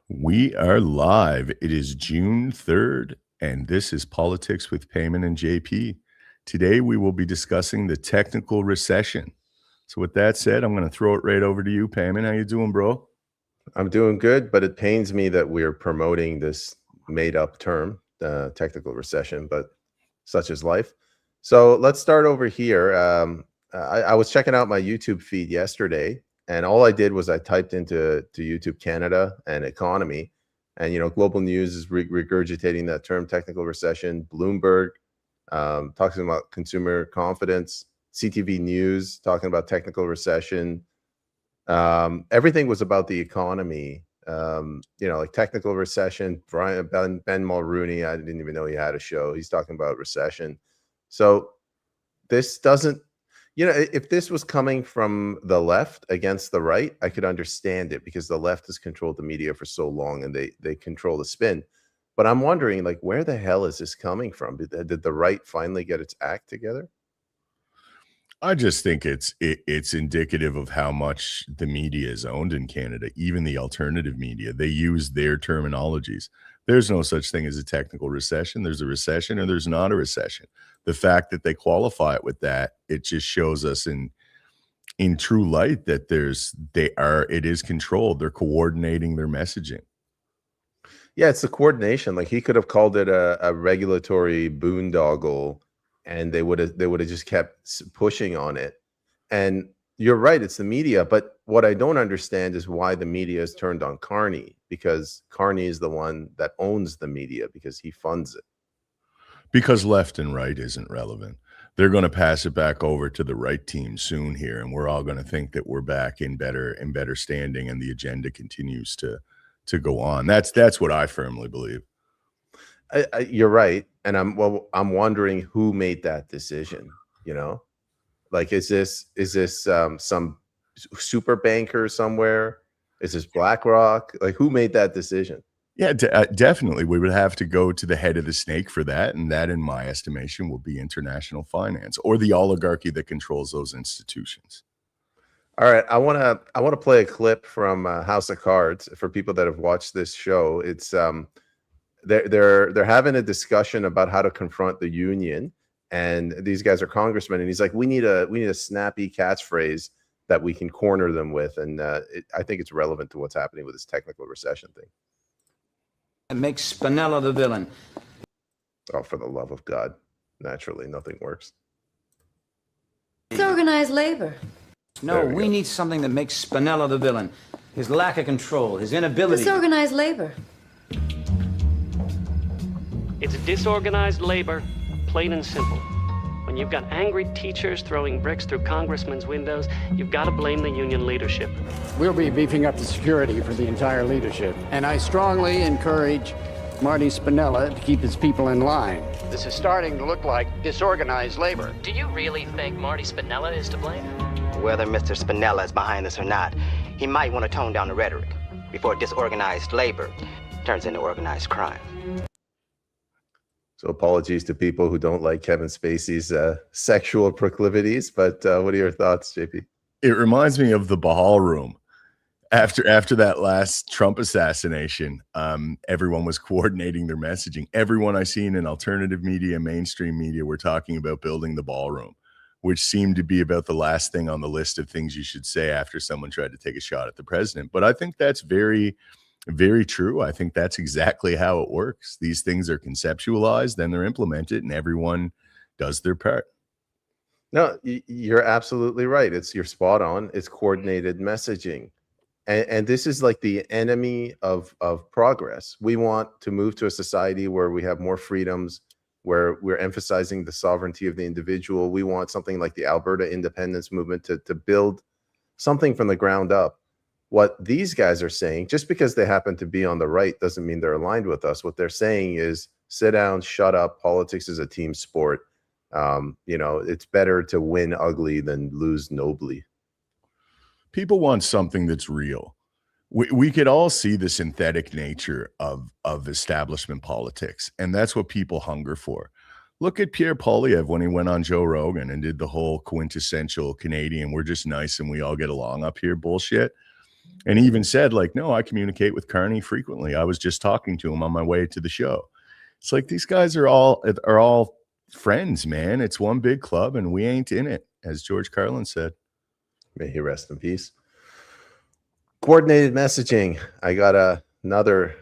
We are live. It is June 3rd, and this is Politics with Peyman and JP. Today, we will be discussing the technical recession. So with that said, I'm going to throw it right over to you, Peyman. How you doing, bro? I'm doing good, but it pains me that we're promoting this made-up term, technical recession, but such is life. So let's start over here. I was checking out my YouTube feed yesterday, and all I did was I typed into YouTube Canada and economy, and Global News is regurgitating that term, technical recession. Bloomberg talking about consumer confidence. CTV News talking about technical recession. Everything was about the economy. Like technical recession. Ben Mulrooney, I didn't even know he had a show. He's talking about recession. So this doesn't, if this was coming from the left against the right, I could understand it because the left has controlled the media for so long and they control the spin. But I'm wondering, like, where the hell is this coming from? Did the right finally get its act together? I just think it's indicative of how much the media is owned in Canada, even the alternative media. They use their terminologies. There's no such thing as a technical recession. There's a recession or there's not a recession. The fact that they qualify it with that, it just shows us in true light that it is controlled. They're coordinating their messaging. Yeah, it's the coordination. Like he could have called it a regulatory boondoggle, and they would have just kept pushing on it. And you're right, it's the media. But what I don't understand is why the media is turned on Carney, because Carney is the one that owns the media because he funds it. Because left and right isn't relevant. They're going to pass it back over to the right team soon here, and we're all going to think that we're back in better standing, and the agenda continues to go on. That's what I firmly believe. You're right, and I'm wondering who made that decision. Like is this some super banker somewhere? Is this BlackRock? Like who made that decision? Yeah, definitely. We would have to go to the head of the snake for that, and that, in my estimation, will be international finance or the oligarchy that controls those institutions. All right, I want to play a clip from House of Cards for people that have watched this show. It's they're having a discussion about how to confront the union, and these guys are congressmen, and he's like, we need a snappy catchphrase that we can corner them with, and I think it's relevant to what's happening with this technical recession thing. It makes Spinella the villain. Oh, for the love of God! Naturally, nothing works. It's organized labor. No, we need something that makes Spinella the villain. His lack of control, his inability. Disorganized labor. It's disorganized labor, plain and simple. When you've got angry teachers throwing bricks through congressmen's windows, you've got to blame the union leadership. We'll be beefing up the security for the entire leadership. And I strongly encourage Marty Spinella to keep his people in line. This is starting to look like disorganized labor. Do you really think Marty Spinella is to blame? Whether Mr. Spinella is behind this or not, he might want to tone down the rhetoric before disorganized labor turns into organized crime. So apologies to people who don't like Kevin Spacey's sexual proclivities, but what are your thoughts, JP? It reminds me of the Bahal Room. After that last Trump assassination, everyone was coordinating their messaging. Everyone I seen in alternative media, mainstream media, were talking about building the ballroom, which seemed to be about the last thing on the list of things you should say after someone tried to take a shot at the president. But I think that's very, very true. I think that's exactly how it works. These things are conceptualized, then they're implemented, and everyone does their part. No, you're absolutely right. You're spot on. It's coordinated messaging. And this is like the enemy of progress. We want to move to a society where we have more freedoms, where we're emphasizing the sovereignty of the individual. We want something like the Alberta independence movement to build something from the ground up. What these guys are saying, just because they happen to be on the right doesn't mean they're aligned with us. What they're saying is, sit down, shut up. Politics is a team sport. It's better to win ugly than lose nobly. People want something that's real. We could all see the synthetic nature of establishment politics, and that's what people hunger for. Look at Pierre Poilievre when he went on Joe Rogan and did the whole quintessential Canadian, we're just nice and we all get along up here bullshit. And he even said, like, no, I communicate with Carney frequently. I was just talking to him on my way to the show. It's like these guys are all friends, man. It's one big club, and we ain't in it, as George Carlin said. May he rest in peace. Coordinated messaging. I got another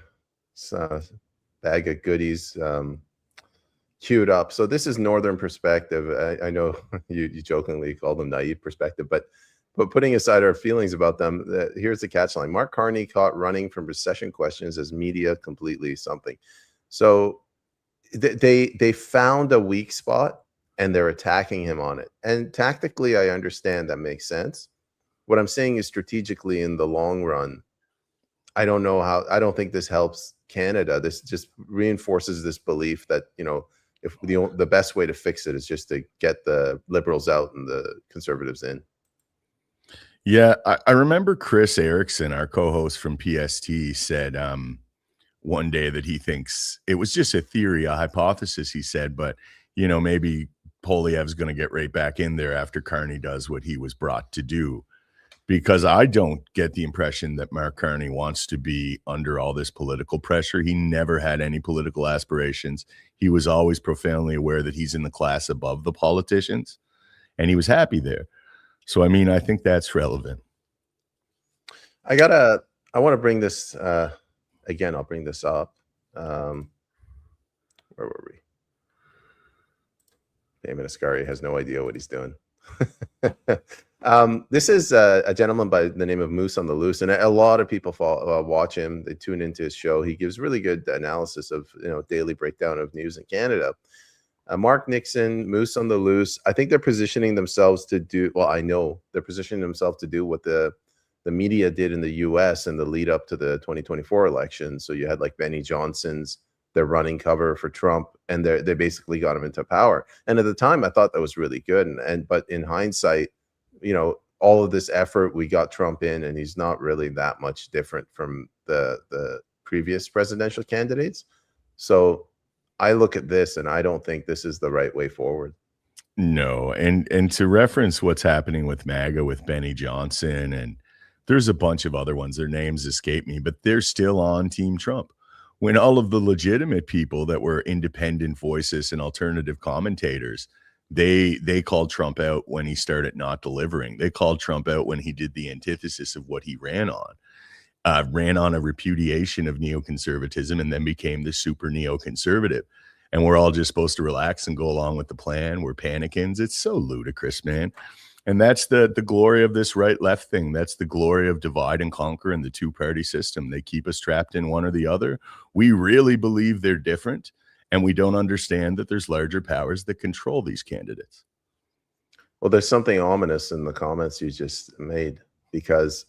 bag of goodies queued up. So this is Northern perspective. I know you jokingly call them naive perspective, but putting aside our feelings about them, here's the catchline. Mark Carney caught running from recession questions as media completely something. So they found a weak spot and they're attacking him on it. And tactically, I understand that makes sense. What I'm saying is strategically in the long run, I don't think this helps Canada. This just reinforces this belief that, if the best way to fix it is just to get the Liberals out and the Conservatives in. Yeah, I remember Chris Erickson, our co-host from PST, said one day that he thinks it was just a theory, a hypothesis, he said, but, maybe Poilievre's going to get right back in there after Carney does what he was brought to do. Because I don't get the impression that Mark Carney wants to be under all this political pressure. He never had any political aspirations. He was always profoundly aware that he's in the class above the politicians, and he was happy there. So, I think that's relevant. I want to bring this, again, I'll bring this up. Where were we? Peyman Ascari has no idea what he's doing. This is a gentleman by the name of Moose on the Loose, and a lot of people watch him. They tune into his show. He gives really good analysis of daily breakdown of news in Canada. Mark Nixon, Moose on the Loose. I think they're positioning themselves to do. Well, I know they're positioning themselves to do what the media did in the U.S. in the lead up to the 2024 election. So you had like Benny Johnson's, they're running cover for Trump, and they basically got him into power. And at the time, I thought that was really good. But in hindsight, all of this effort, we got Trump in, and he's not really that much different from the previous presidential candidates. So I look at this, and I don't think this is the right way forward. No, and to reference what's happening with MAGA, with Benny Johnson, and there's a bunch of other ones, their names escape me, but they're still on Team Trump. When all of the legitimate people that were independent voices and alternative commentators, they called Trump out when he started not delivering. They called Trump out when he did the antithesis of what he ran on a repudiation of neoconservatism, and then became the super neoconservative. And we're all just supposed to relax and go along with the plan. We're panicans. It's so ludicrous, man. And that's the glory of this right-left thing. That's the glory of divide and conquer and the two-party system. They keep us trapped in one or the other. We really believe they're different, and we don't understand that there's larger powers that control these candidates. Well, there's something ominous in the comments you just made, because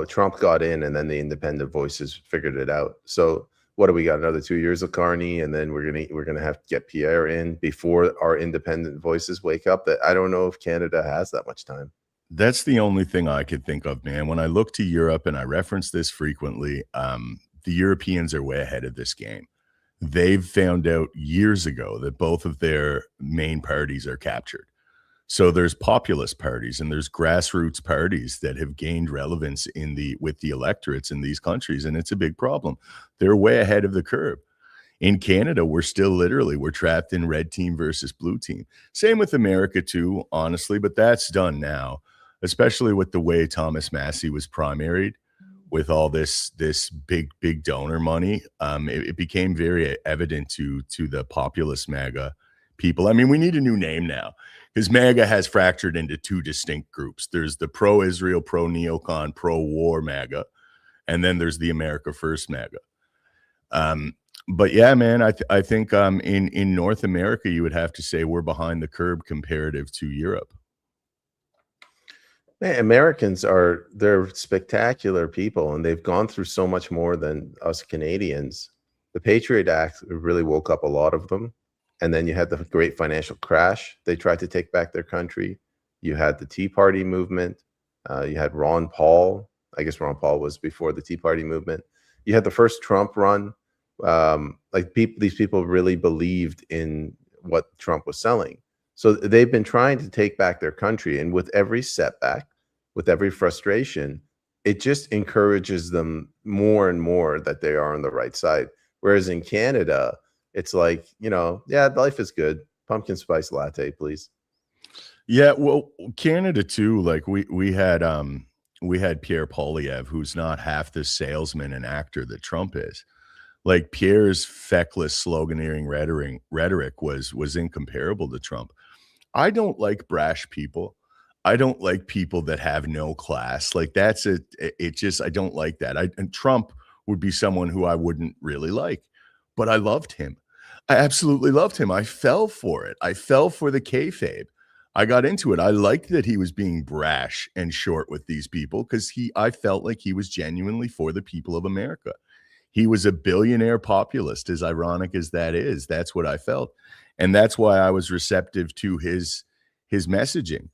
Trump got in, and then the independent voices figured it out. So what do we got? Another 2 years of Carney, and then we're gonna have to get Pierre in before our independent voices wake up. That I don't know if Canada has that much time. That's the only thing I could think of, man. When I look to Europe, and I reference this frequently, the Europeans are way ahead of this game. They've found out years ago that both of their main parties are captured. So there's populist parties and there's grassroots parties that have gained relevance with the electorates in these countries, and it's a big problem. They're way ahead of the curve. In Canada, we're trapped in red team versus blue team. Same with America too, honestly, but that's done now, especially with the way Thomas Massey was primaried with all this big donor money. It became very evident to the populist MAGA people. I mean, we need a new name now, because MAGA has fractured into two distinct groups. There's the pro-Israel, pro-neocon, pro-war MAGA, and then there's the America First MAGA. But yeah, man, I think in North America, you would have to say we're behind the curve comparative to Europe. Man, Americans they're spectacular people, and they've gone through so much more than us Canadians. The Patriot Act really woke up a lot of them. And then you had the great financial crash. They tried to take back their country. You had the Tea Party movement. You had Ron Paul. I guess Ron Paul was before the Tea Party movement. You had the first Trump run. These people really believed in what Trump was selling. So they've been trying to take back their country. And with every setback, with every frustration, it just encourages them more and more that they are on the right side. Whereas in Canada, it's like, yeah, life is good. Pumpkin spice latte, please. Yeah, well, Canada too, like we had Pierre Poilievre, who's not half the salesman and actor that Trump is. Like Pierre's feckless sloganeering rhetoric was incomparable to Trump. I don't like brash people. I don't like people that have no class. Like it just, I don't like that. And Trump would be someone who I wouldn't really like, but I loved him. I absolutely loved him. I fell for it. I fell for the kayfabe. I got into it. I liked that he was being brash and short with these people because I felt like he was genuinely for the people of America. He was a billionaire populist, as ironic as that is. That's what I felt. And that's why I was receptive to his messaging.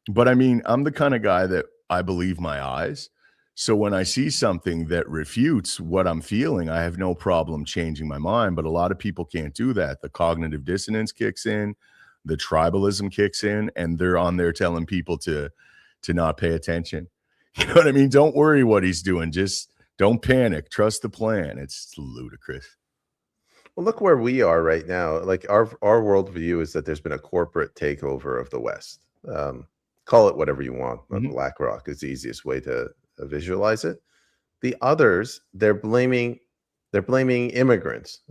But I mean, I'm the kind of guy that I believe my eyes. So when I see something that refutes what I'm feeling, I have no problem changing my mind. But a lot of people can't do that. The cognitive dissonance kicks in, the tribalism kicks in, and they're on there telling people to not pay attention. You know what I mean? Don't worry what he's doing. Just don't panic. Trust the plan. It's ludicrous. Well, look where we are right now. Like our worldview is that there's been a corporate takeover of the West. Call it whatever you want. But BlackRock is the easiest way to visualize it. The others, they're blaming immigrants.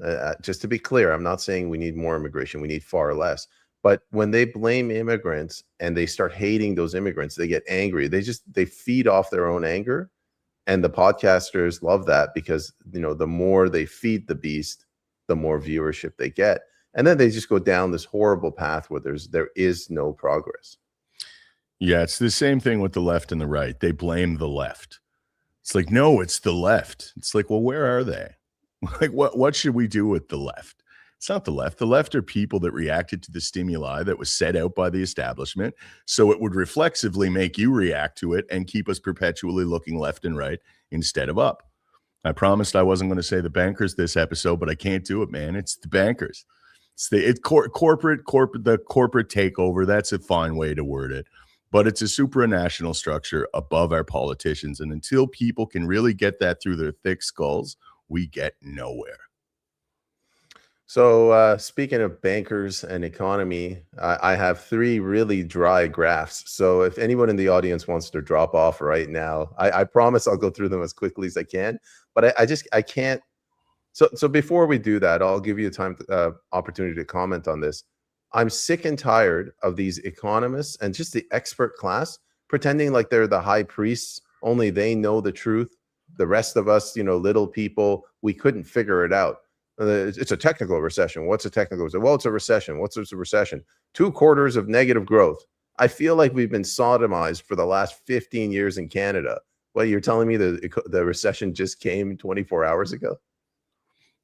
Just to be clear, I'm not saying we need more immigration. We need far less. But when they blame immigrants and they start hating those immigrants, they get angry. They feed off their own anger. And the podcasters love that because, the more they feed the beast, the more viewership they get. And then they just go down this horrible path where there is no progress. Yeah, it's the same thing with the left and the right. They blame the left. It's like, no, it's the left. It's like, well, where are they? Like, what should we do with the left? It's not the left. The left are people that reacted to the stimuli that was set out by the establishment. So it would reflexively make you react to it and keep us perpetually looking left and right instead of up. I promised I wasn't going to say the bankers this episode, but I can't do it, man. It's the bankers. It's corporate takeover. That's a fine way to word it. But it's a supranational structure above our politicians. And until people can really get that through their thick skulls, we get nowhere. So speaking of bankers and economy, I have 3 really dry graphs. So if anyone in the audience wants to drop off right now, I promise I'll go through them as quickly as I can. But I can't. So before we do that, I'll give you a opportunity to comment on this. I'm sick and tired of these economists and just the expert class pretending like they're the high priests. Only they know the truth. The rest of us, little people, we couldn't figure it out. It's a technical recession. What's a technical recession? Well, it's a recession. What's a recession? 2 quarters of negative growth. I feel like we've been sodomized for the last 15 years in Canada. Well, you're telling me the recession just came 24 hours ago?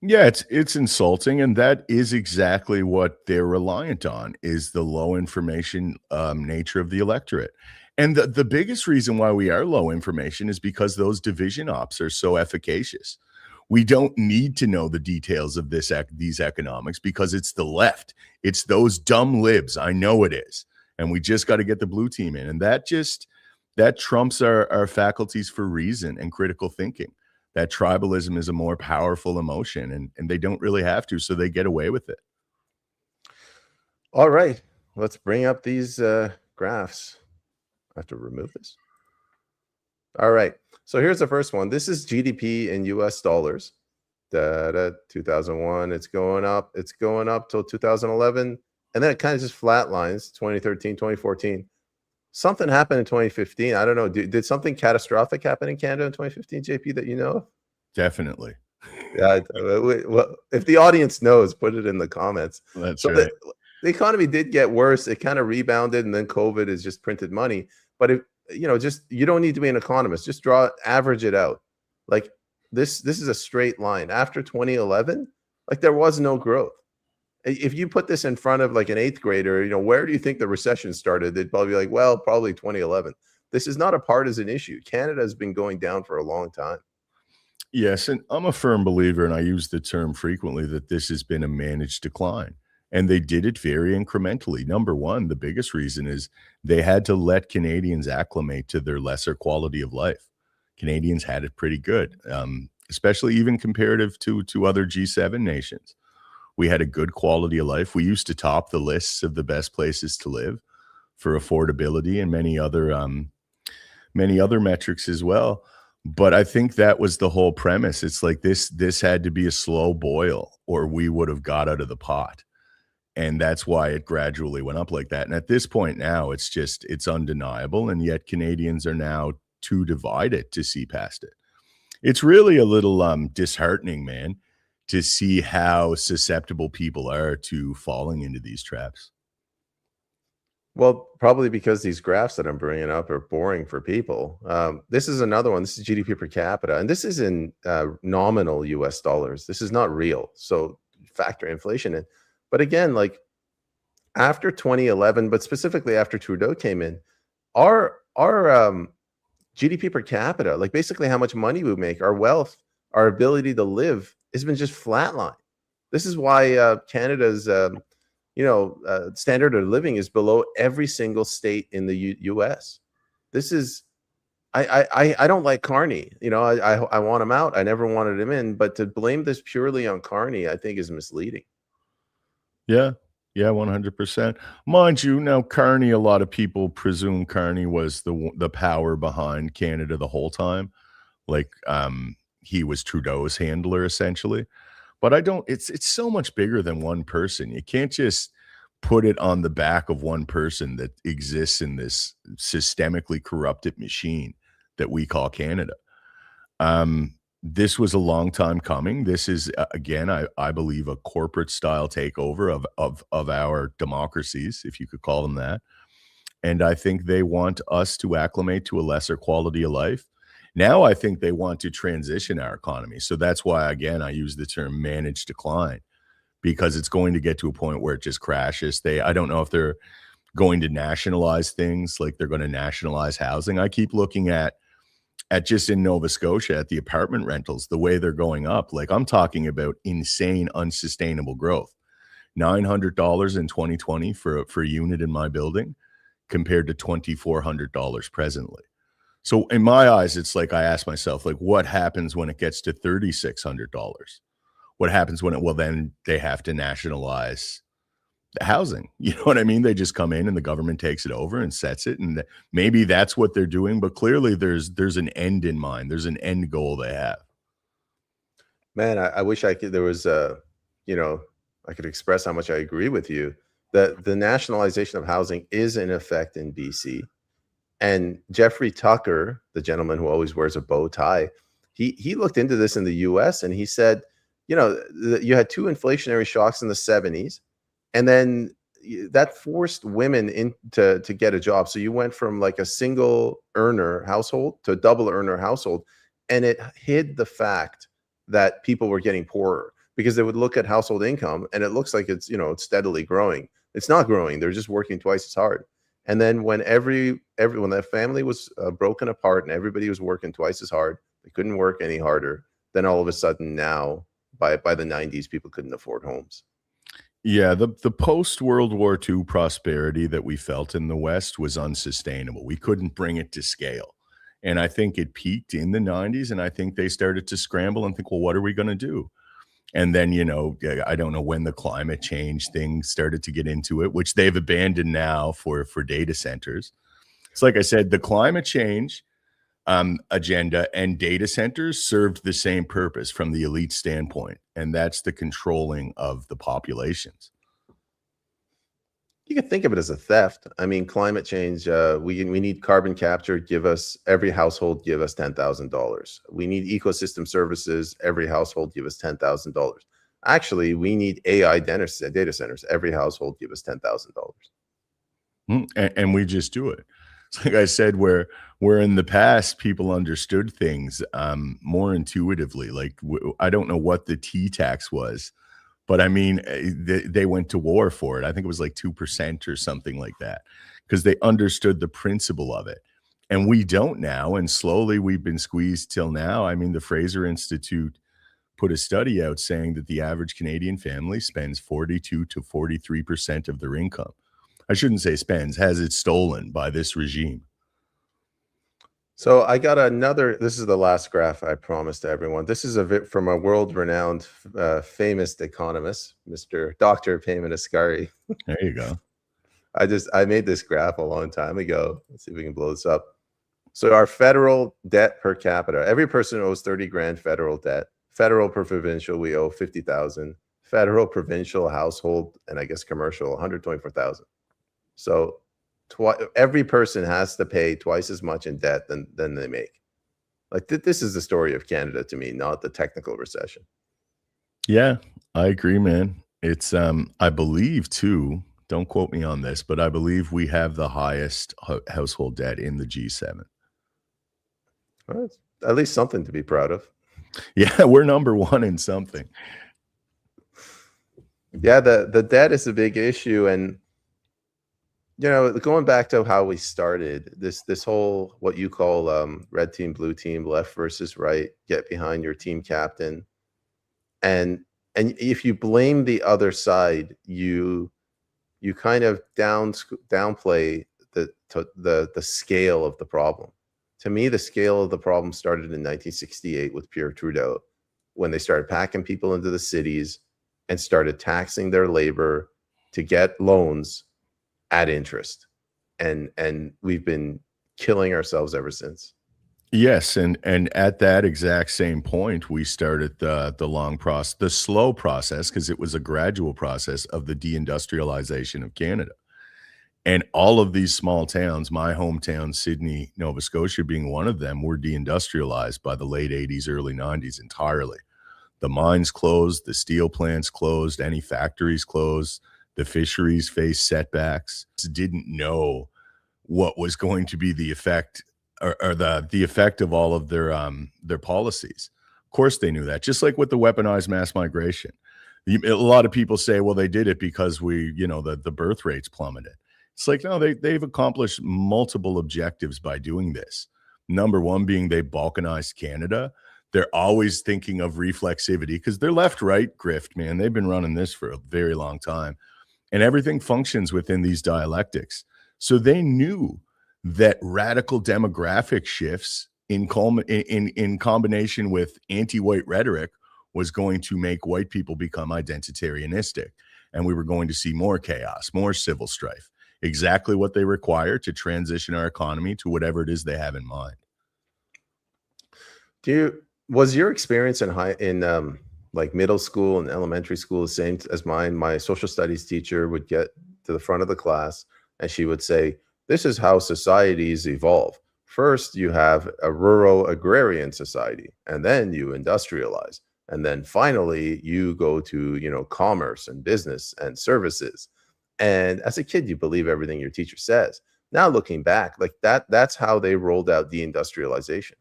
Yeah, it's insulting, and that is exactly what they're reliant on, is the low information nature of the electorate. And the biggest reason why we are low information is because those division ops are so efficacious. We don't need to know the details of these economics because it's the left. It's those dumb libs. I know it is. And we just got to get the blue team in. And that trumps our faculties for reason and critical thinking. That tribalism is a more powerful emotion, and they don't really have to, so they get away with it. All right, let's bring up these graphs. I have to remove this. All right, so here's the first one. This is GDP in US dollars. 2001, it's going up till 2011, and then it kind of just flatlines. 2013, 2014. Something happened in 2015. I don't know. Did something catastrophic happen in Canada in 2015, JP, that you know of? Definitely. Yeah. Well, if the audience knows, put it in the comments. That's so right. The economy did get worse. It kind of rebounded, and then COVID is just printed money. But if you don't need to be an economist. Just average it out. Like this is a straight line. After 2011, like there was no growth. If you put this in front of like an 8th grader, where do you think the recession started? They'd probably be like, well, probably 2011. This is not a partisan issue. Canada has been going down for a long time. Yes, and I'm a firm believer, and I use the term frequently, that this has been a managed decline. And they did it very incrementally. Number one, the biggest reason is they had to let Canadians acclimate to their lesser quality of life. Canadians had it pretty good, especially even comparative to other G7 nations. We had a good quality of life. We used to top the lists of the best places to live for affordability and many other metrics as well. But I think that was the whole premise. It's like this had to be a slow boil, or we would have got out of the pot. And that's why it gradually went up like that. And at this point now, it's undeniable. And yet Canadians are now too divided to see past it. It's really a little disheartening, man, to see how susceptible people are to falling into these traps. Well, probably because these graphs that I'm bringing up are boring for people. This is another one. This is GDP per capita, and this is in nominal US dollars. This is not real. So factor inflation in. But again, like after 2011, but specifically after Trudeau came in, our GDP per capita, like basically how much money we make, our wealth, our ability to live has been just flatlined. This is why Canada's standard of living is below every single state in the US. This is, I don't like Carney. I want him out. I never wanted him in, but to blame this purely on Carney, I think is misleading. Yeah, 100%. Mind you, now Carney, a lot of people presume Carney was the power behind Canada the whole time. Like he was Trudeau's handler essentially. But it's so much bigger than one person. You can't just put it on the back of one person that exists in this systemically corrupted machine that we call Canada. This was a long time coming. This is, again, I believe, a corporate style takeover of our democracies, if you could call them that. And I think they want us to acclimate to a lesser quality of life. Now I think they want to transition our economy. So that's why, again, I use the term managed decline, because it's going to get to a point where it just crashes. I don't know if they're going to nationalize things, like they're going to nationalize housing. I keep looking at just in Nova Scotia at the apartment rentals, the way they're going up. Like I'm talking about insane, unsustainable growth. $900 in 2020 for a unit in my building compared to $2,400 presently. So in my eyes, it's like I ask myself, like, what happens when it gets to $3,600? What happens when then they have to nationalize the housing? You know what I mean? They just come in and the government takes it over and sets it. And maybe that's what they're doing. But clearly there's an end in mind. There's an end goal they have. Man, I wish I could, I could express how much I agree with you that the nationalization of housing is in effect in BC. And Jeffrey Tucker, the gentleman who always wears a bow tie, he looked into this in the US and he said, you had two inflationary shocks in the 70s, and then that forced women to get a job. So you went from like a single earner household to a double earner household, and it hid the fact that people were getting poorer because they would look at household income and it looks like it's steadily growing. It's not growing. They're just working twice as hard. And then when when that family was broken apart and everybody was working twice as hard, they couldn't work any harder. Then all of a sudden now, by the 90s, people couldn't afford homes. Yeah, the post World War II prosperity that we felt in the West was unsustainable. We couldn't bring it to scale. And I think it peaked in the 90s, and I think they started to scramble and think, well, what are we going to do? And then, I don't know when the climate change thing started to get into it, which they've abandoned now for data centers. It's like I said, the climate change agenda and data centers served the same purpose from the elite standpoint, and that's the controlling of the populations. You can think of it as a theft. I mean, climate change, we need carbon capture. Every household give us $10,000. We need ecosystem services. Every household give us $10,000. Actually, we need AI data centers. Every household give us $10,000. And we just do it. It's like I said, where in the past people understood things more intuitively. Like I don't know what the T tax was, but I mean, they went to war for it. I think it was like 2% or something like that, because they understood the principle of it. And we don't now. And slowly we've been squeezed till now. I mean, the Fraser Institute put a study out saying that the average Canadian family spends 42 to 43% of their income. I shouldn't say spends, has it stolen by this regime. So I got another. This is the last graph I promised to everyone. This is from a world-renowned, famous economist, Mr. Dr. Peyman Asghari. There you go. I made this graph a long time ago. Let's see if we can blow this up. So our federal debt per capita, every person owes 30 grand federal debt. Federal per provincial, we owe 50,000. Federal, provincial, household, and I guess commercial, 124,000. So every person has to pay twice as much in debt than they make. Like this is the story of Canada to me, not the technical recession. Yeah, I agree, man. It's I believe too, don't quote me on this, but I believe we have the highest household debt in the G7. Well, it's at least something to be proud of. Yeah, we're number one in something. Yeah, the debt is a big issue. And going back to how we started, this whole what you call red team, blue team, left versus right, get behind your team captain. And if you blame the other side, you kind of downplay the scale of the problem. To me, the scale of the problem started in 1968 with Pierre Trudeau, when they started packing people into the cities and started taxing their labor to get loans at interest. And we've been killing ourselves ever since. Yes, and at that exact same point, we started the slow process, because it was a gradual process of the deindustrialization of Canada. And all of these small towns, my hometown, Sydney, Nova Scotia being one of them, were deindustrialized by the late 80s, early 90s entirely. The mines closed, the steel plants closed, any factories closed, the fisheries faced setbacks. Didn't know what was going to be the effect or the effect of all of their policies. Of course they knew that, just like with the weaponized mass migration. A lot of people say, well, they did it because the birth rates plummeted. It's like, no, they've accomplished multiple objectives by doing this. Number one being they balkanized Canada. They're always thinking of reflexivity because they're left-right grift, man. They've been running this for a very long time. And everything functions within these dialectics. So they knew that radical demographic shifts in combination with anti-white rhetoric was going to make white people become identitarianistic. And we were going to see more chaos, more civil strife. Exactly what they require to transition our economy to whatever it is they have in mind. Was your experience in like middle school and elementary school the same as mine? My social studies teacher would get to the front of the class and she would say, this is how societies evolve. First, you have a rural agrarian society, and then you industrialize. And then finally, you go to, commerce and business and services. And as a kid, you believe everything your teacher says. Now looking back, like that's how they rolled out deindustrialization.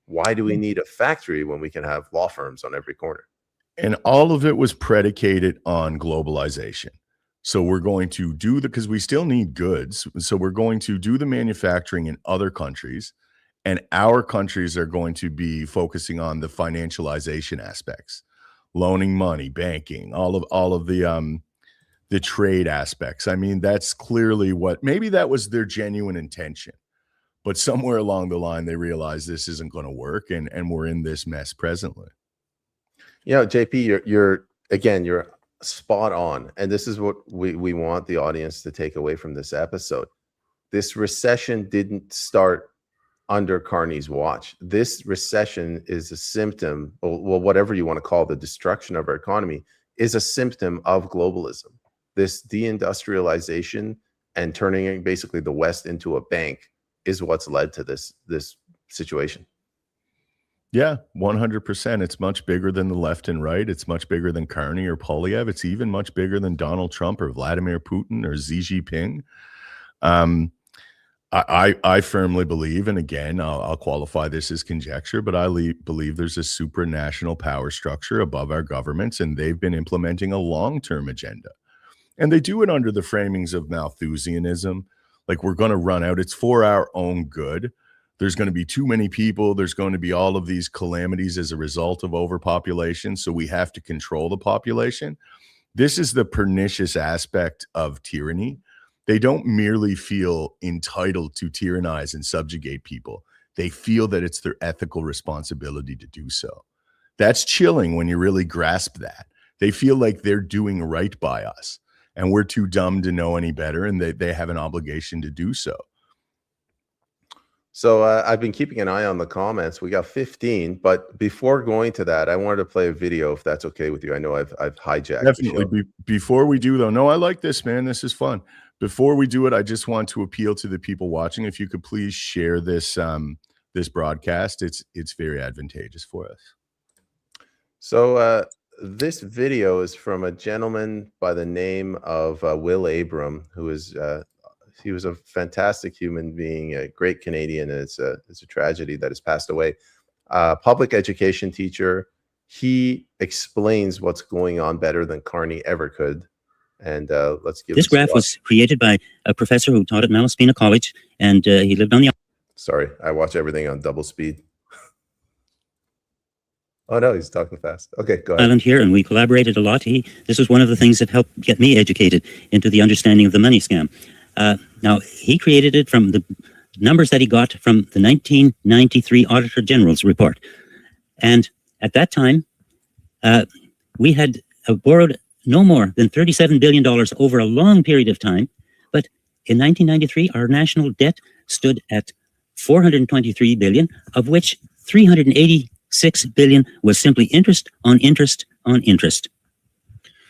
Why do we need a factory when we can have law firms on every corner? And all of it was predicated on globalization. So we're going to because we still need goods. So we're going to do the manufacturing in other countries, and our countries are going to be focusing on the financialization aspects, loaning money, banking, all of the trade aspects. I mean, that's clearly maybe that was their genuine intention, but somewhere along the line, they realized this isn't going to work. And we're in this mess presently. JP, you're spot on. And this is what we want the audience to take away from this episode. This recession didn't start under Carney's watch. This recession is a symptom, well, whatever you want to call the destruction of our economy, is a symptom of globalism. This deindustrialization and turning basically the West into a bank is what's led to this situation. Yeah, 100%. It's much bigger than the left and right. It's much bigger than Carney or Polyev. It's even much bigger than Donald Trump or Vladimir Putin or Xi Jinping. I firmly believe, and again, I'll qualify this as conjecture, but I believe there's a supranational power structure above our governments, and they've been implementing a long-term agenda. And they do it under the framings of Malthusianism. Like, we're going to run out. It's for our own good. There's going to be too many people. There's going to be all of these calamities as a result of overpopulation. So we have to control the population. This is the pernicious aspect of tyranny. They don't merely feel entitled to tyrannize and subjugate people. They feel that it's their ethical responsibility to do so. That's chilling when you really grasp that. They feel like they're doing right by us, and we're too dumb to know any better, and they have an obligation to do so. So I've been keeping an eye on the comments. We got 15, but before going to that, I wanted to play a video, if that's okay with you. I know I've hijacked Definitely. the show. Before we do, though, no, I like this, man. This is fun. Before we do it, I just want to appeal to the people watching. If you could please share this this broadcast, it's very advantageous for us. So this video is from a gentleman by the name of Will Abram, who is he was a fantastic human being, a great Canadian. And it's a tragedy that has passed away. Public education teacher. He explains what's going on better than Carney ever could. And let's give this graph was created by a professor who taught at Malaspina College, and he lived on the. Sorry, I watch everything on double speed. Oh no, he's talking fast. Okay, go ahead. Island here, and we collaborated a lot. This was one of the things that helped get me educated into the understanding of the money scam. Now, he created it from the numbers that he got from the 1993 Auditor General's report. And at that time, we had borrowed no more than $37 billion over a long period of time. But in 1993, our national debt stood at $423 billion, of which $386 billion was simply interest on interest on interest.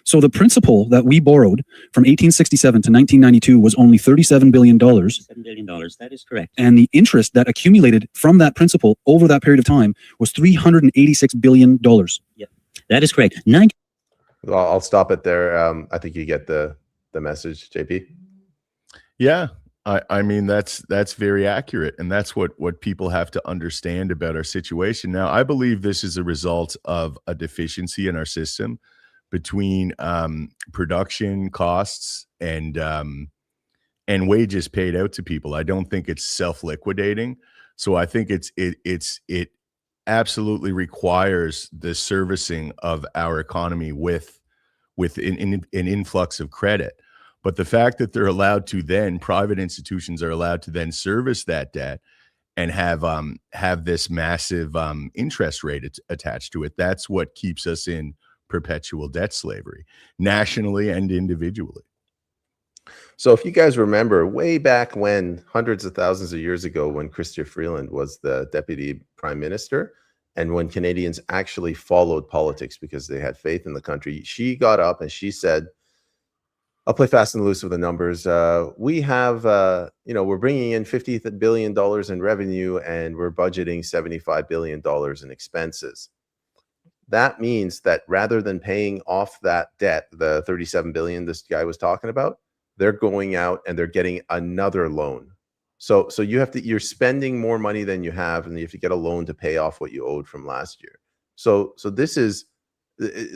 So the principal that we borrowed from 1867 to 1992 was only $37 billion. $37 billion, that is correct. And the interest that accumulated from that principal over that period of time was $386 billion. Yep, that is correct. Well, I'll stop it there. I think you get the message, JP. Yeah, I mean, that's very accurate, and that's what people have to understand about our situation. Now, I believe this is a result of a deficiency in our system between production costs and wages paid out to people. I don't think it's self-liquidating. So I think it absolutely requires the servicing of our economy with an influx of credit. But the fact that they're allowed to then, private institutions are allowed to then service that debt and have this massive interest rate attached to it, that's what keeps us in perpetual debt slavery, nationally and individually. So if you guys remember way back when, hundreds of thousands of years ago, when Chrystia Freeland was the deputy prime minister, and when Canadians actually followed politics because they had faith in the country, she got up and she said, I'll play fast and loose with the numbers. We have, we're bringing in $50 billion in revenue and we're budgeting $75 billion in expenses. That means that rather than paying off that debt, the $37 billion this guy was talking about, they're going out and they're getting another loan. So you're spending more money than you have, and you have to get a loan to pay off what you owed from last year. So this is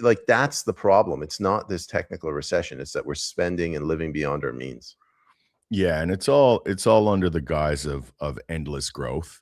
like, that's the problem. It's not this technical recession. It's that we're spending and living beyond our means. Yeah, and it's all under the guise of endless growth,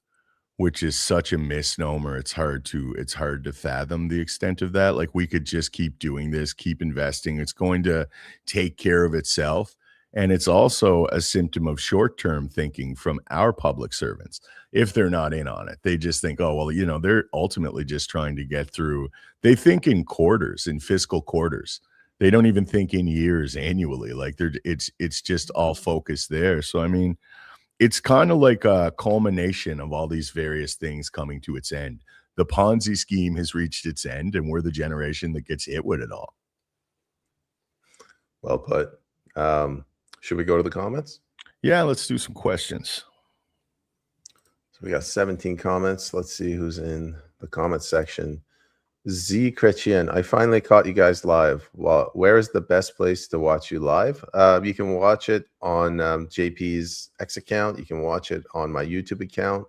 which is such a misnomer. It's hard to fathom the extent of that. Like, we could just keep doing this, keep investing. It's going to take care of itself. And it's also a symptom of short-term thinking from our public servants. If they're not in on it, they just think, oh, well, they're ultimately just trying to get through. They think in quarters, in fiscal quarters. They don't even think in years, annually. Like, it's just all focused there. So, I mean, it's kind of like a culmination of all these various things coming to its end. The Ponzi scheme has reached its end, and we're the generation that gets hit with it all. Well put. Should we go to the comments? Yeah, let's do some questions. So we got 17 comments. Let's see who's in the comment section. Z Chrétien, I finally caught you guys live. Well, where is the best place to watch you live? You can watch it on JP's X account. You can watch it on my YouTube account,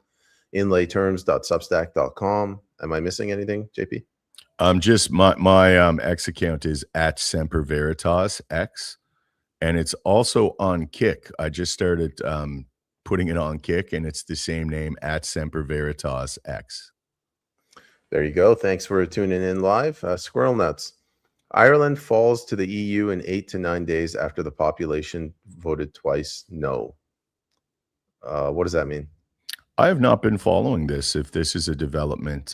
inlayterms.substack.com. Am I missing anything, JP? Just my X account is at Semper Veritas X, and it's also on Kick. I just started putting it on Kick, and it's the same name, at Semper Veritas X. There you go. Thanks for tuning in live. Squirrel Nuts. Ireland falls to the EU in 8 to 9 days after the population voted twice no. What does that mean? I have not been following this. If this is a development,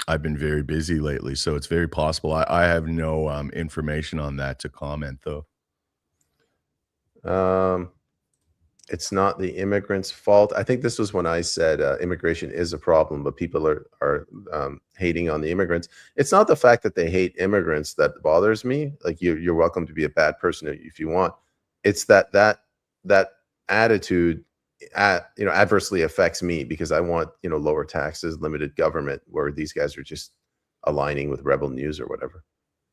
I've been very busy lately, so it's very possible. I have no information on that to comment, though. It's not the immigrants' fault. I think this was when I said immigration is a problem, but people are hating on the immigrants. It's not the fact that they hate immigrants that bothers me. Like you're welcome to be a bad person if you want. It's that attitude, adversely affects me because I want lower taxes, limited government, where these guys are just aligning with Rebel News or whatever.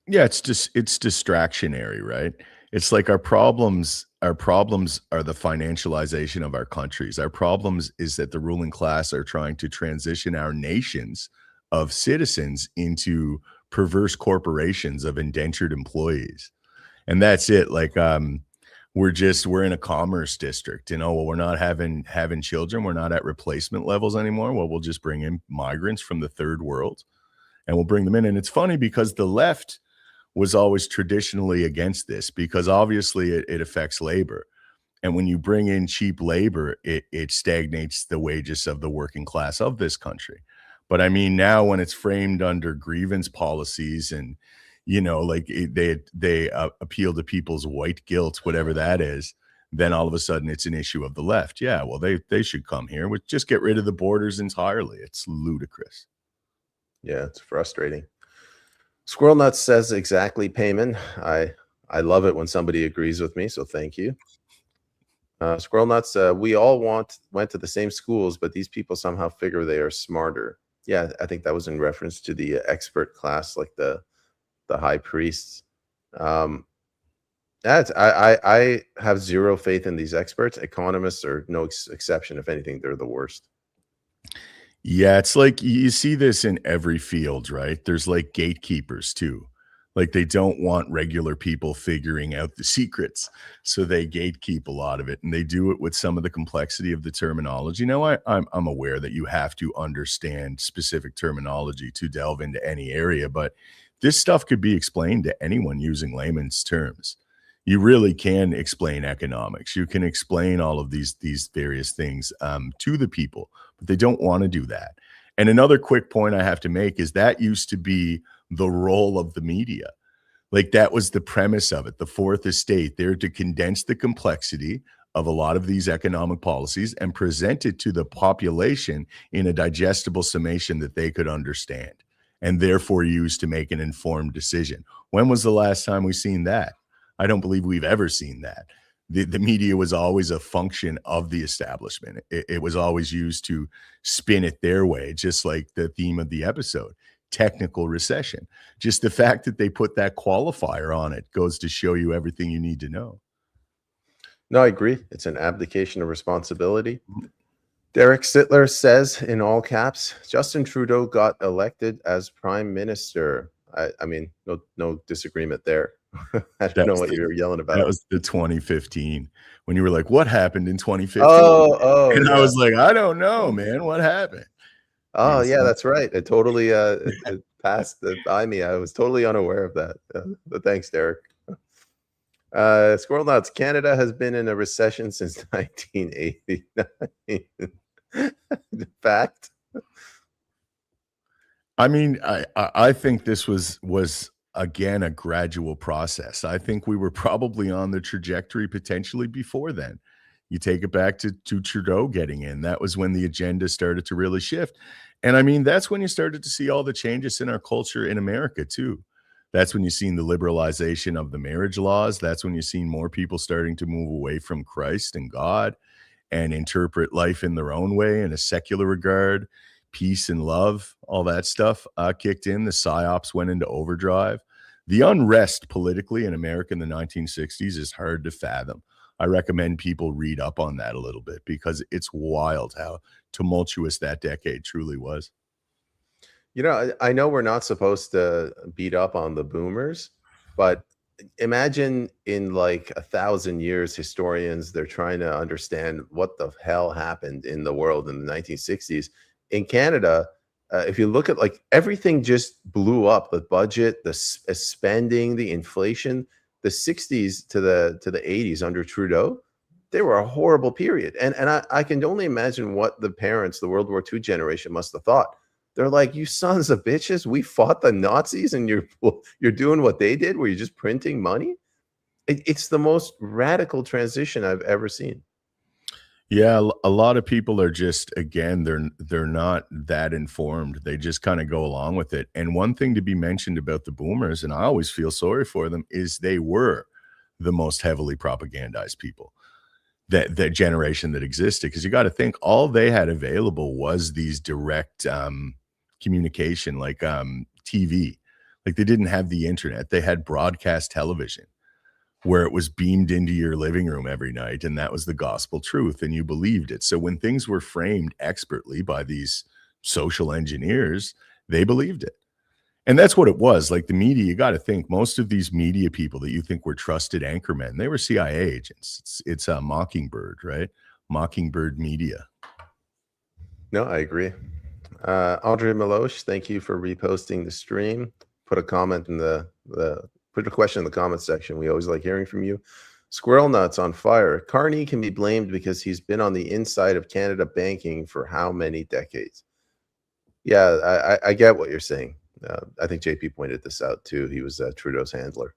Yeah, it's distractionary, right? It's like our problems are the financialization of our countries. Our problems is that the ruling class are trying to transition our nations of citizens into perverse corporations of indentured employees. And that's it. Like we're in a commerce district, well, we're not having children, we're not at replacement levels anymore. Well, we'll just bring in migrants from the third world and we'll bring them in. And it's funny because the left was always traditionally against this because obviously it affects labor. And when you bring in cheap labor, it stagnates the wages of the working class of this country. But I mean, now when it's framed under grievance policies and, they appeal to people's white guilt, whatever that is, then all of a sudden it's an issue of the left. Yeah, well, they should come here. We just get rid of the borders entirely. It's ludicrous. Yeah, it's frustrating. Squirrel Nuts says exactly, Peyman. I love it when somebody agrees with me, so thank you. Squirrel Nuts, we all went to the same schools, but these people somehow figure they are smarter. Yeah, I think that was in reference to the expert class, like the high priests. I have zero faith in these experts. Economists are no exception. If anything, they're the worst. Yeah, it's like you see this in every field, right? There's like gatekeepers too. Like they don't want regular people figuring out the secrets. So they gatekeep a lot of it. And they do it with some of the complexity of the terminology. Now, I'm aware that you have to understand specific terminology to delve into any area, but this stuff could be explained to anyone using layman's terms. You really can explain economics. You can explain all of these various things to the people, but they don't want to do that. And another quick point I have to make is that used to be the role of the media. Like that was the premise of it. The fourth estate, there to condense the complexity of a lot of these economic policies and present it to the population in a digestible summation that they could understand and therefore use to make an informed decision. When was the last time we've seen that? I don't believe we've ever seen that. The media was always a function of the establishment. It was always used to spin it their way, just like the theme of the episode, technical recession. Just the fact that they put that qualifier on it goes to show you everything you need to know. No, I agree. It's an abdication of responsibility. Derek Sittler says in all caps, Justin Trudeau got elected as prime minister. I mean, no disagreement there. I don't know what you were yelling about. That was the 2015 when you were like, what happened in 2015? And yeah. I was like, I don't know, man. What happened? Oh, yeah, that's right. It totally it passed by me. I was totally unaware of that. But thanks, Derek. Squirrel Nuts, Canada has been in a recession since 1989. Fact. I mean, I think this was again a gradual process. I think we were probably on the trajectory potentially before then. You take it back to Trudeau getting in. That was when the agenda started to really shift. And I mean, that's when you started to see all the changes in our culture in America too. That's when you've seen the liberalization of the marriage laws. That's when you've seen more people starting to move away from Christ and God and interpret life in their own way in a secular regard. Peace and love, all that stuff kicked in. The psyops went into overdrive. The unrest politically in America in the 1960s is hard to fathom. I recommend people read up on that a little bit because it's wild how tumultuous that decade truly was. I know we're not supposed to beat up on the boomers, but imagine in like 1,000 years, historians, they're trying to understand what the hell happened in the world in the 1960s. In Canada, if you look at like everything just blew up, the budget, the spending, the inflation, the 60s to the 80s under Trudeau, they were a horrible period. And I can only imagine what the parents, the World War II generation, must have thought. They're like, you sons of bitches, we fought the Nazis and you're doing what they did, where you're just printing money. It's the most radical transition I've ever seen. Yeah, a lot of people are just, again, they're not that informed. They just kind of go along with it. And one thing to be mentioned about the boomers, and I always feel sorry for them, is they were the most heavily propagandized people, that generation that existed. Because you got to think, all they had available was these direct communication, like TV. Like, they didn't have the internet. They had broadcast television, where it was beamed into your living room every night, and that was the gospel truth, and you believed it. So when things were framed expertly by these social engineers, they believed it. And that's what it was. Like, the media, you got to think, most of these media people that you think were trusted anchormen, they were CIA agents. It's a Mockingbird, right? Mockingbird Media. No, I agree. Andre Milosh, thank you for reposting the stream. Put a comment in put a question in the comment section. We always like hearing from you. Squirrel Nuts on fire. Carney can be blamed because he's been on the inside of Canada banking for how many decades? Yeah, I get what you're saying. I think JP pointed this out too. He was Trudeau's handler.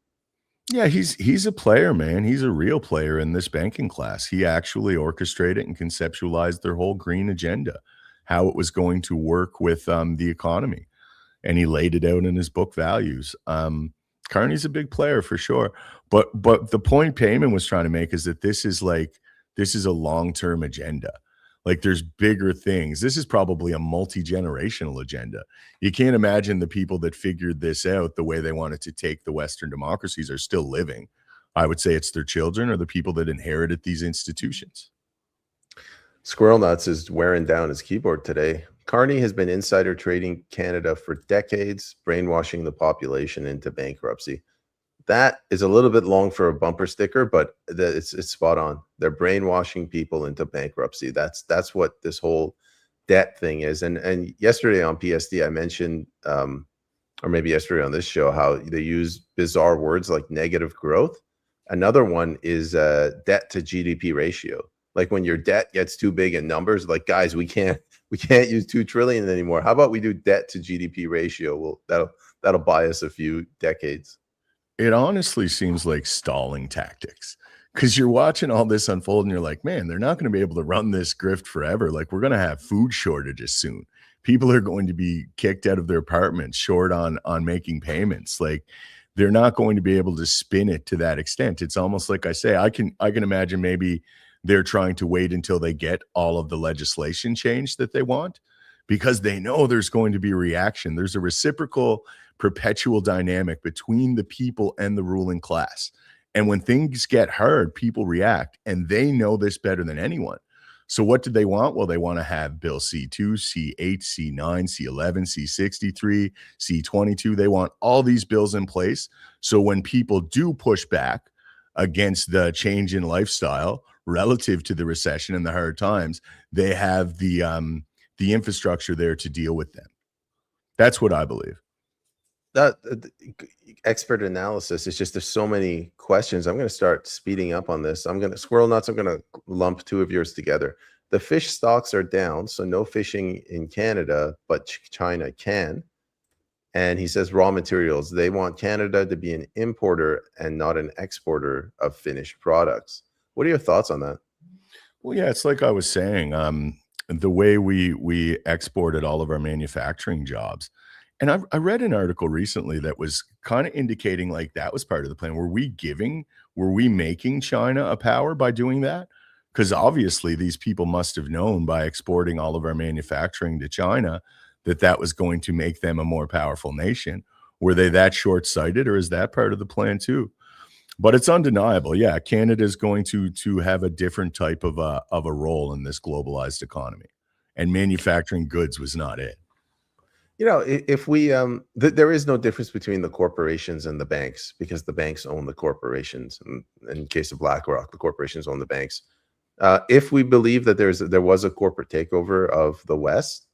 Yeah, he's a player, man. He's a real player in this banking class. He actually orchestrated and conceptualized their whole green agenda, how it was going to work with the economy. And he laid it out in his book Values. Carney's a big player for sure. But the point Peyman was trying to make is that this is a long-term agenda. Like, there's bigger things. This is probably a multi-generational agenda. You can't imagine the people that figured this out the way they wanted to take the Western democracies are still living. I would say it's their children or the people that inherited these institutions. Squirrel Nuts is wearing down his keyboard today. Carney has been insider trading Canada for decades, brainwashing the population into bankruptcy. That is a little bit long for a bumper sticker, but it's spot on. They're brainwashing people into bankruptcy. That's what this whole debt thing is. And yesterday on PSD, I mentioned, or maybe yesterday on this show, how they use bizarre words like negative growth. Another one is debt to GDP ratio. Like, when your debt gets too big in numbers, like, guys, we can't use 2 trillion anymore. How about we do debt to GDP ratio? Well, that'll buy us a few decades. It honestly seems like stalling tactics, because you're watching all this unfold and you're like, man, they're not going to be able to run this grift forever. Like, we're going to have food shortages soon. People are going to be kicked out of their apartments, short on making payments. Like, they're not going to be able to spin it to that extent. It's almost like, I say, I can imagine maybe they're trying to wait until they get all of the legislation changed that they want, because they know there's going to be a reaction. There's a reciprocal, perpetual dynamic between the people and the ruling class. And when things get hard, people react, and they know this better than anyone. So what do they want? Well, they want to have Bill C2, C8, C9, C11, C63, C22. They want all these bills in place. So when people do push back against the change in lifestyle relative to the recession and the hard times, they have the infrastructure there to deal with them. That's what I believe. That expert analysis is just, there's so many questions. I'm going to start speeding up on this. Squirrel Nuts, I'm going to lump 2 of yours together. The fish stocks are down, so no fishing in Canada, but China can. And he says raw materials, they want Canada to be an importer and not an exporter of finished products. What are your thoughts on that? Well, yeah, it's like I was saying, the way we exported all of our manufacturing jobs. And I read an article recently that was kind of indicating like that was part of the plan. Were we making China a power by doing that? Because obviously these people must have known by exporting all of our manufacturing to China that was going to make them a more powerful nation. Were they that short-sighted, or is that part of the plan too? But it's undeniable. Yeah, Canada is going to have a different type of a role in this globalized economy, and manufacturing goods was not it. You know, if we there is no difference between the corporations and the banks, because the banks own the corporations. In case of BlackRock, the corporations own the banks. If we believe that there was a corporate takeover of the West,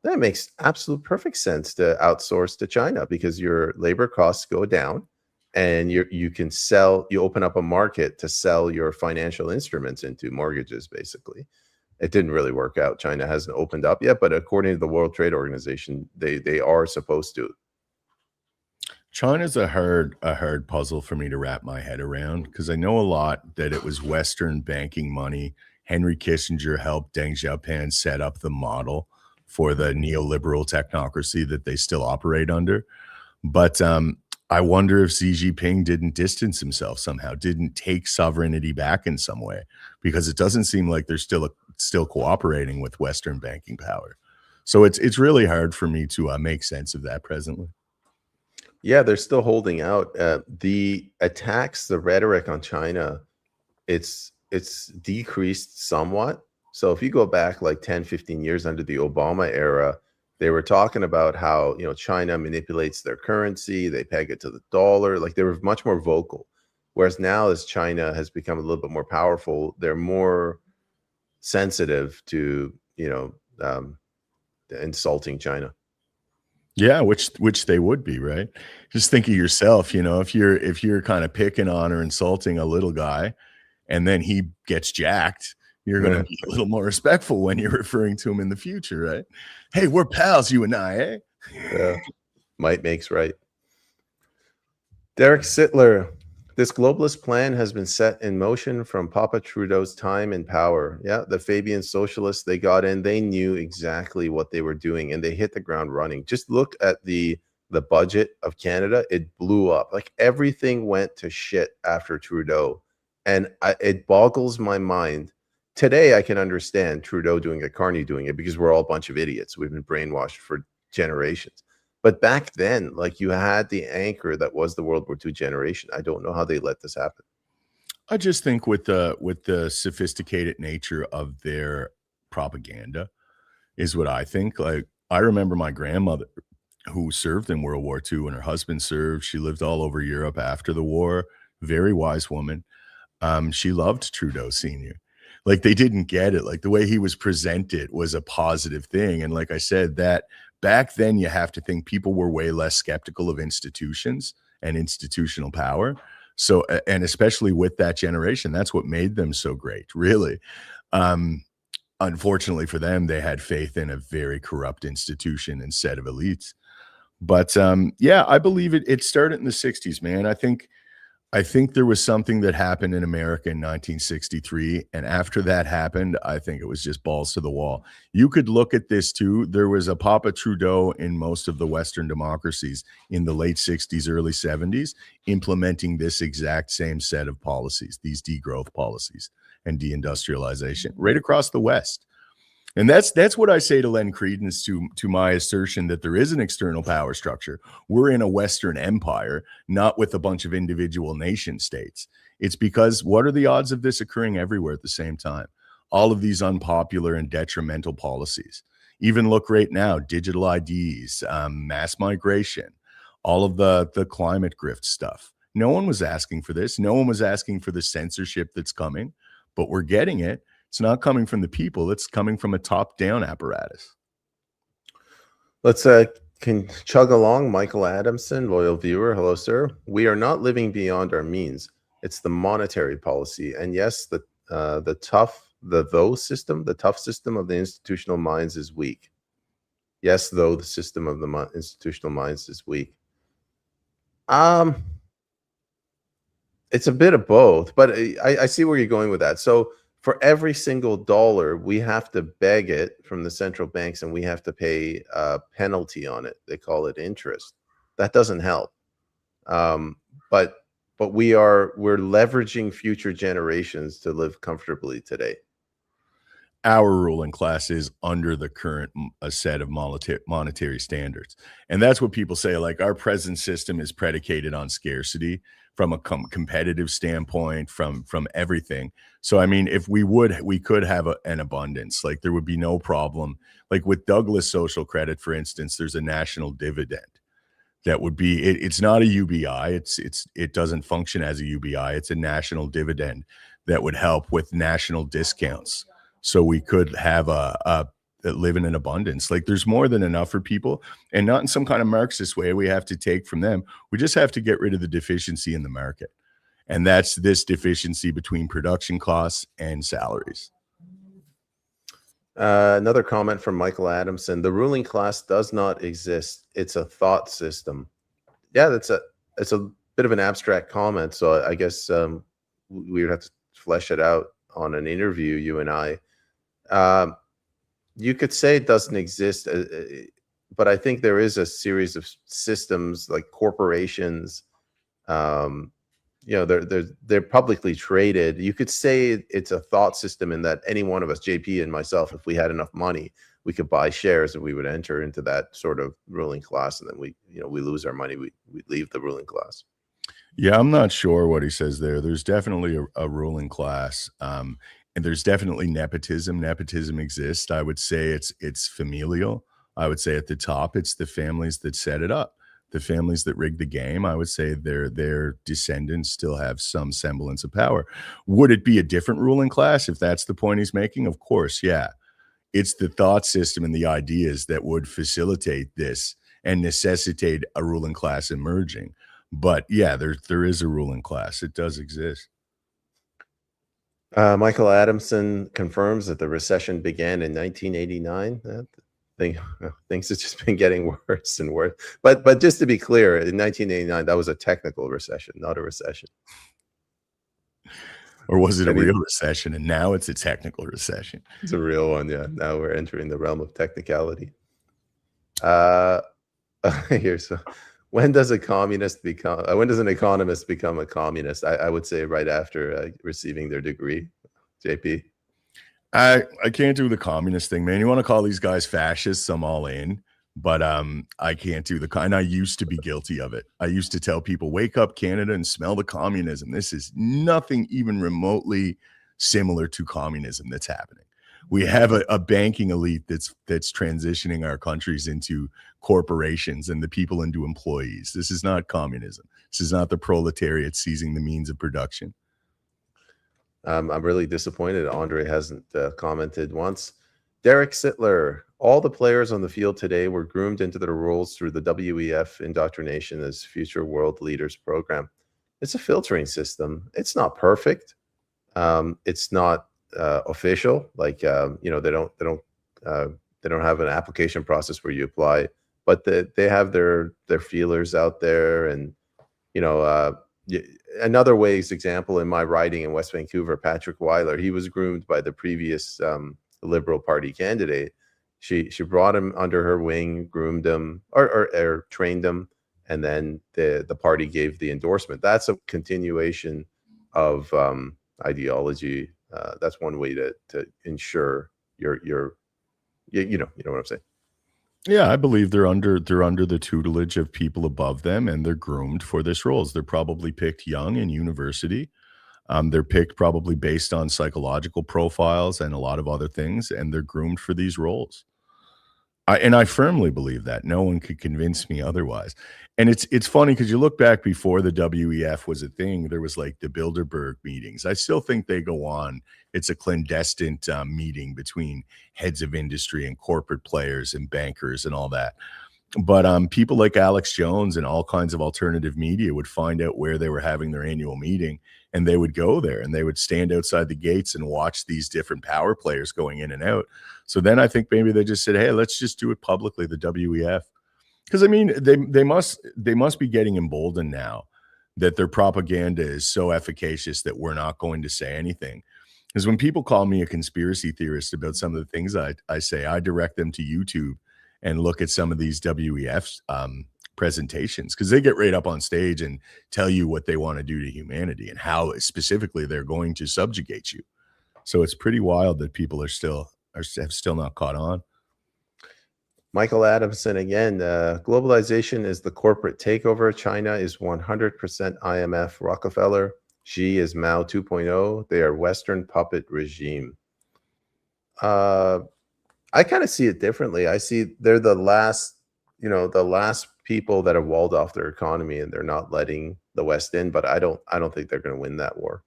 that makes absolute perfect sense to outsource to China, because your labor costs go down and you can sell, you open up a market to sell your financial instruments into, mortgages basically. It didn't really work out. China hasn't opened up yet, but according to the World Trade Organization, they are supposed to. China's a hard puzzle for me to wrap my head around, because I know a lot that it was Western banking money. Henry Kissinger helped Deng Xiaoping set up the model for the neoliberal technocracy that they still operate under. But I wonder if Xi Jinping didn't distance himself somehow, didn't take sovereignty back in some way, because it doesn't seem like they're still cooperating with Western banking power. So it's really hard for me to make sense of that presently. Yeah, they're still holding out. The attacks, the rhetoric on China, it's decreased somewhat. So if you go back like 10, 15 years under the Obama era, they were talking about how, China manipulates their currency, they peg it to the dollar. Like, they were much more vocal. Whereas now, as China has become a little bit more powerful, they're more sensitive to, insulting China. Yeah, which they would be, right? Just think of yourself, if you're kind of picking on or insulting a little guy, and then he gets jacked, you're going to be a little more respectful when you're referring to him in the future, right? Hey, we're pals, you and I, eh? Yeah, might makes right. Derek Sittler, this globalist plan has been set in motion from Papa Trudeau's time in power. Yeah, the Fabian socialists, they got in, they knew exactly what they were doing, and they hit the ground running. Just look at the budget of Canada. It blew up. Like, everything went to shit after Trudeau. And it boggles my mind. Today, I can understand Trudeau doing it, Carney doing it, because we're all a bunch of idiots. We've been brainwashed for generations. But back then, like, you had the anchor that was the World War II generation. I don't know how they let this happen. I just think with the sophisticated nature of their propaganda is what I think. Like, I remember my grandmother, who served in World War II, and her husband served. She lived all over Europe after the war. Very wise woman. She loved Trudeau Sr. Like, they didn't get it. Like, the way he was presented was a positive thing. And like I said, that back then, you have to think people were way less skeptical of institutions and institutional power. So, and especially with that generation, that's what made them so great, really. Unfortunately for them, they had faith in a very corrupt institution and set of elites. But yeah, I believe it started in the 60s, man. I think there was something that happened in America in 1963. And after that happened, I think it was just balls to the wall. You could look at this too. There was a Papa Trudeau in most of the Western democracies in the late 60s, early 70s, implementing this exact same set of policies, these degrowth policies and deindustrialization right across the West. And that's what I say to lend credence to my assertion that there is an external power structure. We're in a Western empire, not with a bunch of individual nation states. It's because what are the odds of this occurring everywhere at the same time? All of these unpopular and detrimental policies. Even look right now, digital IDs, mass migration, all of the climate grift stuff. No one was asking for this. No one was asking for the censorship that's coming, but we're getting it. It's not coming from the people. It's coming from a top-down apparatus. Let's can chug along. Michael Adamson, loyal viewer. Hello, sir. We are not living beyond our means. It's the monetary policy. And yes, the tough system of the institutional minds is weak. Yes, though the system of the institutional minds is weak. It's a bit of both, but I see where you're going with that. So for every single dollar, we have to beg it from the central banks, and we have to pay a penalty on it. They call it interest. That doesn't help. But we're leveraging future generations to live comfortably today. Our ruling class is under the current set of monetary standards. And that's what people say, like, our present system is predicated on scarcity from a competitive standpoint, from everything. So, I mean, if we could have an abundance, like, there would be no problem. Like with Douglas Social Credit, for instance, there's a national dividend that would be, it's not a UBI. It doesn't function as a UBI. It's a national dividend that would help with national discounts. So we could have a that live in an abundance. Like there's more than enough for people, and not in some kind of Marxist way we have to take from them. We just have to get rid of the deficiency in the market. And that's this deficiency between production costs and salaries. Another comment from Michael Adamson: the ruling class does not exist. It's a thought system. Yeah, it's a bit of an abstract comment. So I guess we would have to flesh it out on an interview, you and I. You could say it doesn't exist, but I think there is a series of systems like corporations. They're publicly traded. You could say it's a thought system in that any one of us, JP and myself, if we had enough money, we could buy shares and we would enter into that sort of ruling class, and then we lose our money, we leave the ruling class. Yeah, I'm not sure what he says there. There's definitely a ruling class, and there's definitely nepotism. Nepotism exists. I would say it's familial. I would say at the top, it's the families that set it up. The families that rigged the game, I would say their descendants still have some semblance of power. Would it be a different ruling class if that's the point he's making? Of course, yeah. It's the thought system and the ideas that would facilitate this and necessitate a ruling class emerging. But yeah, there is a ruling class. It does exist. Michael Adamson confirms that the recession began in 1989. Things have just been getting worse and worse. But just to be clear, in 1989, that was a technical recession, not a recession. Or was it a real recession? And now it's a technical recession. It's a real one, yeah. Now we're entering the realm of technicality. Here's when does an economist become a communist? I would say right after receiving their degree. JP. I can't do the communist thing, man. You want to call these guys fascists? I'm all in, but I can't do the kind. I used to be guilty of it. I used to tell people, wake up, Canada, and smell the communism. This is nothing even remotely similar to communism that's happening. We have a banking elite that's transitioning our countries into corporations and the people into employees. This is not communism. This is not the proletariat seizing the means of production. I'm really disappointed Andre hasn't commented once. Derek Sittler: all the players on the field today were groomed into their roles through the WEF indoctrination as Future World Leaders program. It's a filtering system. It's not perfect. It's not official. Like they don't have an application process where you apply, but they have their feelers out there, and another example in my riding in West Vancouver, Patrick Weiler, he was groomed by the previous Liberal Party candidate. She brought him under her wing, groomed him or trained him, and then the party gave the endorsement. That's a continuation of ideology. That's one way to ensure you know what I'm saying. Yeah, I believe they're under the tutelage of people above them, and they're groomed for this roles. They're probably picked young in university. They're picked probably based on psychological profiles and a lot of other things, and they're groomed for these roles. I firmly believe that. No one could convince me otherwise. And it's funny because you look back before the WEF was a thing, there was like the Bilderberg meetings. I still think they go on. It's a clandestine meeting between heads of industry and corporate players and bankers and all that. But people like Alex Jones and all kinds of alternative media would find out where they were having their annual meeting, and they would go there and they would stand outside the gates and watch these different power players going in and out. So then I think maybe they just said, hey, let's just do it publicly, the WEF. Because I mean, they must be getting emboldened now that their propaganda is so efficacious that we're not going to say anything. Because when people call me a conspiracy theorist about some of the things I say, I direct them to YouTube and look at some of these WEF presentations, because they get right up on stage and tell you what they want to do to humanity and how specifically they're going to subjugate you. So it's pretty wild that people have still not caught on. Michael Adamson again. Globalization is the corporate takeover. China is 100% IMF Rockefeller. Xi is Mao 2.0. They are Western puppet regime. I kind of see it differently. I see they're the last people that have walled off their economy, and they're not letting the West in. But I don't think they're going to win that war.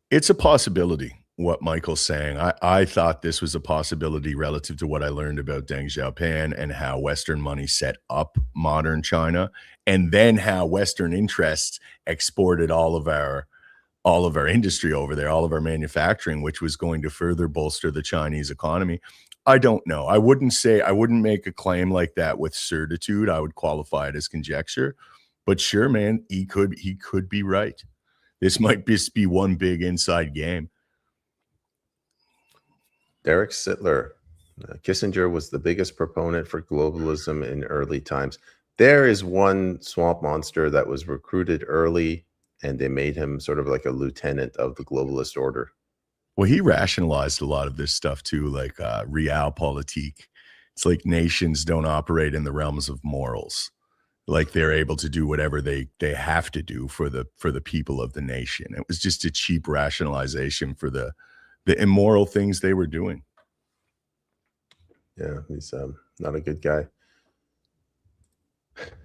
It's a possibility. what Michael's saying. I thought this was a possibility relative to what I learned about Deng Xiaoping and how Western money set up modern China, and then how Western interests exported all of our industry over there, all of our manufacturing, which was going to further bolster the Chinese economy. I don't know. I wouldn't make a claim like that with certitude. I would qualify it as conjecture. But sure, man, he could be right. This might just be one big inside game. Derek Sittler, Kissinger was the biggest proponent for globalism in early times. There is one swamp monster that was recruited early, and they made him sort of like a lieutenant of the globalist order. Well, he rationalized a lot of this stuff too, like realpolitik. It's like nations don't operate in the realms of morals. Like they're able to do whatever they have to do for the people of the nation. It was just a cheap rationalization for the immoral things they were doing. Yeah, he's not a good guy.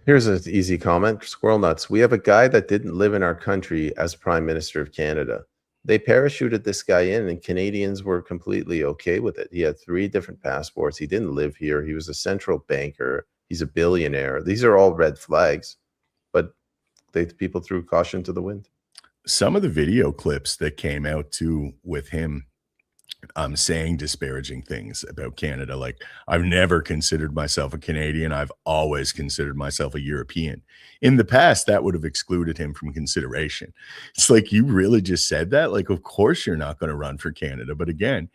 Here's an easy comment. Squirrel nuts. We have a guy that didn't live in our country as Prime Minister of Canada. They parachuted this guy in, and Canadians were completely okay with it. He had 3 different passports. He didn't live here. He was a central banker. He's a billionaire. These are all red flags, but people threw caution to the wind. Some of the video clips that came out too with him saying disparaging things about Canada. Like, I've never considered myself a Canadian. I've always considered myself a European. In the past, that would have excluded him from consideration. It's like, you really just said that? Like, of course you're not going to run for Canada. But again,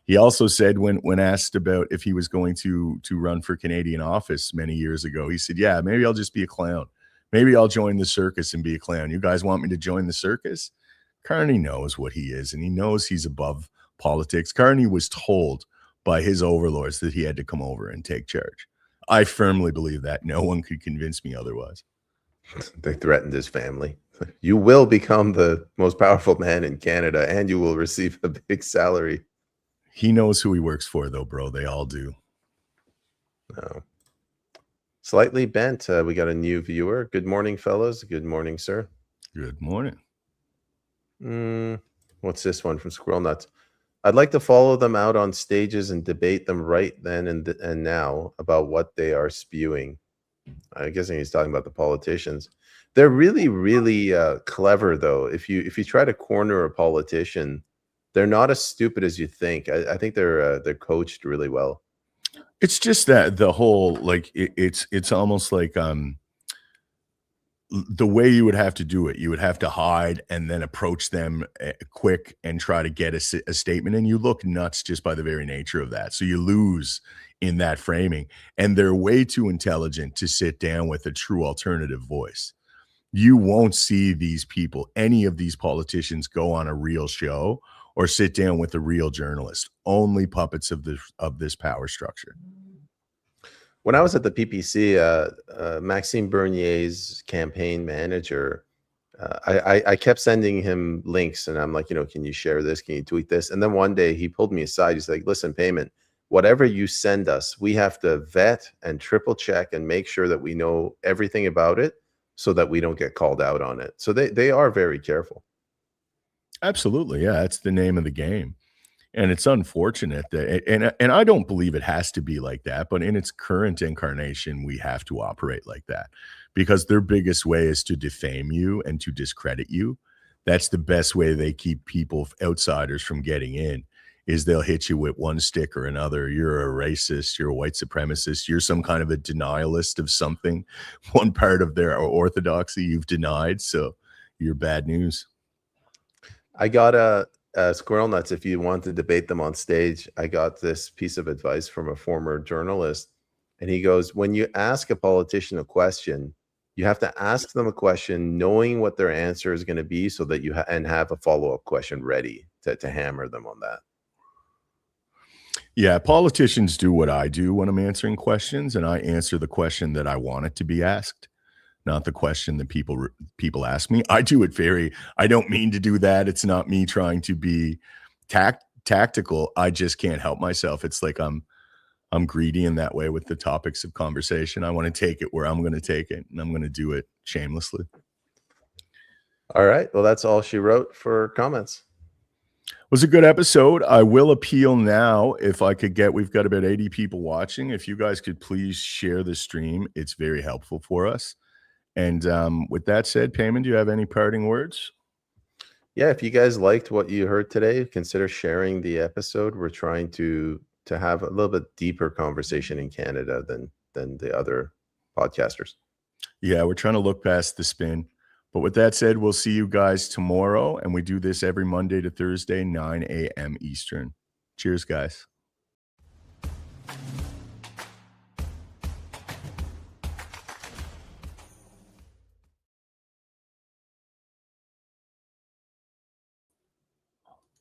he also said when asked about if he was going to run for Canadian office many years ago, he said, yeah, maybe I'll just be a clown. Maybe I'll join the circus and be a clown. You guys want me to join the circus? Carney knows what he is, and he knows he's above politics. Carney was told by his overlords that he had to come over and take charge. I firmly believe that. No one could convince me otherwise. They threatened his family. You will become the most powerful man in Canada, and you will receive a big salary. He knows who he works for, though, bro. They all do. No. Slightly bent. We got a new viewer. Good morning, fellas. Good morning, sir. Good morning. What's this one from Squirrel Nuts? I'd like to follow them out on stages and debate them right then and now about what they are spewing. I'm guessing he's talking about the politicians. They're really, really clever, though. If you try to corner a politician, they're not as stupid as you think. I think they're coached really well. It's just that the whole, like, it's almost like the way you would have to do it, you would have to hide and then approach them quick and try to get a statement. And you look nuts just by the very nature of that. So you lose in that framing. And they're way too intelligent to sit down with a true alternative voice. You won't see these people, any of these politicians, go on a real show or sit down with a real journalist. Only puppets of this power structure. When I was at the PPC, Maxime Bernier's campaign manager, I kept sending him links, and I'm like, can you share this? Can you tweet this? And then one day he pulled me aside. He's like, listen, Peyman, whatever you send us, we have to vet and triple check and make sure that we know everything about it so that we don't get called out on it. So they are very careful. Absolutely. Yeah, that's the name of the game. And it's unfortunate that, and I don't believe it has to be like that, but in its current incarnation, we have to operate like that because their biggest way is to defame you and to discredit you. That's the best way they keep people, outsiders, from getting in, is they'll hit you with one stick or another. You're a racist, you're a white supremacist, you're some kind of a denialist of something, one part of their orthodoxy you've denied, so you're bad news. I got a Squirrel Nuts, if you want to debate them on stage, I got this piece of advice from a former journalist, and he goes, when you ask a politician a question, you have to ask them a question knowing what their answer is going to be so that you have a follow-up question ready to hammer them on that. Yeah, politicians do what I do when I'm answering questions, and I answer the question that I want it to be asked, not the question that people ask me. I do it I don't mean to do that. It's not me trying to be tactical. I just can't help myself. It's like I'm greedy in that way with the topics of conversation. I want to take it where I'm going to take it, and I'm going to do it shamelessly. All right. Well, that's all she wrote for comments. was a good episode. I will appeal now if I could get, we've got about 80 people watching. If you guys could please share the stream, it's very helpful for us. And with that said, Peyman, do you have any parting words? Yeah, if you guys liked what you heard today, consider sharing the episode. We're trying to have a little bit deeper conversation in Canada than the other podcasters. Yeah, we're trying to look past the spin. But with that said, we'll see you guys tomorrow. And we do this every Monday to Thursday, 9 a.m. Eastern. Cheers, guys.